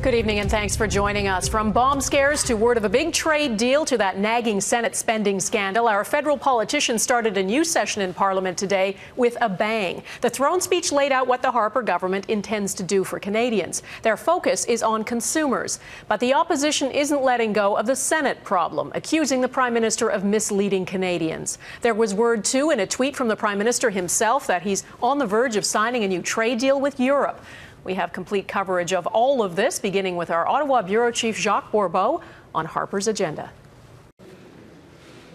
Good evening and thanks for joining us. From bomb scares to word of a big trade deal to that nagging Senate spending scandal, our federal politicians started a new session in Parliament today with a bang. The throne speech laid out what the Harper government intends to do for Canadians. Their focus is on consumers. But the opposition isn't letting go of the Senate problem, accusing the Prime Minister of misleading Canadians. There was word, too, in a tweet from the Prime Minister himself that he's on the verge of signing a new trade deal with Europe. We have complete coverage of all of this, beginning with our Ottawa Bureau Chief Jacques Bourbeau on Harper's agenda.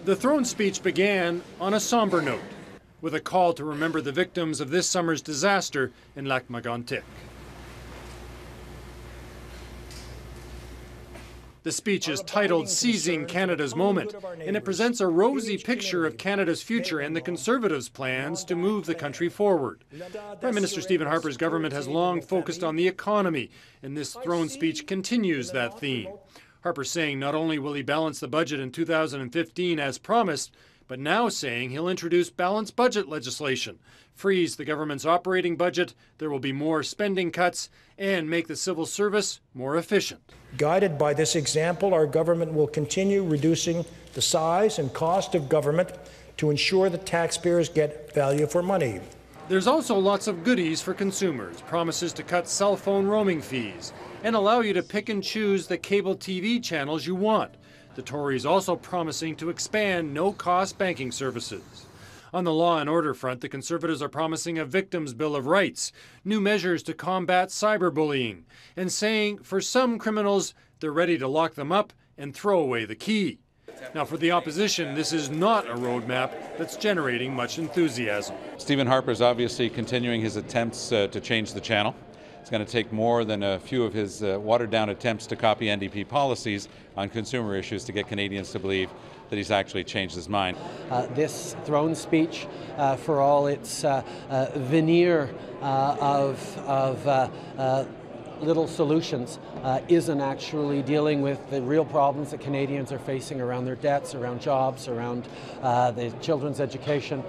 The throne speech began on a somber note, with a call to remember the victims of this summer's disaster in Lac-Mégantic. The speech is titled Seizing Canada's Moment, and it presents a rosy picture of Canada's future and the Conservatives' plans to move the country forward. Prime Minister Stephen Harper's government has long focused on the economy, and this throne speech continues that theme. Harper saying not only will he balance the budget in 2015 as promised, but now saying he'll introduce balanced budget legislation, freeze the government's operating budget, there will be more spending cuts, and make the civil service more efficient. Guided by this example, our government will continue reducing the size and cost of government to ensure that taxpayers get value for money. There's also lots of goodies for consumers, promises to cut cell phone roaming fees and allow you to pick and choose the cable TV channels you want. The Tories also promising to expand no-cost banking services. On the law and order front, the Conservatives are promising a Victims' Bill of Rights, new measures to combat cyberbullying, and saying for some criminals, they're ready to lock them up and throw away the key. Now, for the opposition, this is not a roadmap that's generating much enthusiasm. Stephen Harper is obviously continuing his attempts to change the channel. It's going to take more than a few of his watered-down attempts to copy NDP policies on consumer issues to get Canadians to believe that he's actually changed his mind. This throne speech, for all its veneer of little solutions, isn't actually dealing with the real problems that Canadians are facing around their debts, around jobs, around the children's education.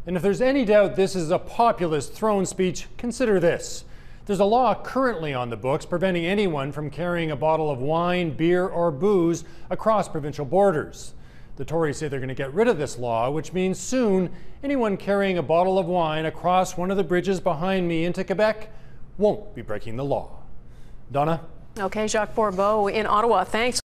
And if there's any doubt this is a populist throne speech, consider this. There's a law currently on the books preventing anyone from carrying a bottle of wine, beer, or booze across provincial borders. The Tories say they're going to get rid of this law, which means soon anyone carrying a bottle of wine across one of the bridges behind me into Quebec won't be breaking the law. Donna? Okay, Jacques Bourbeau in Ottawa, thanks.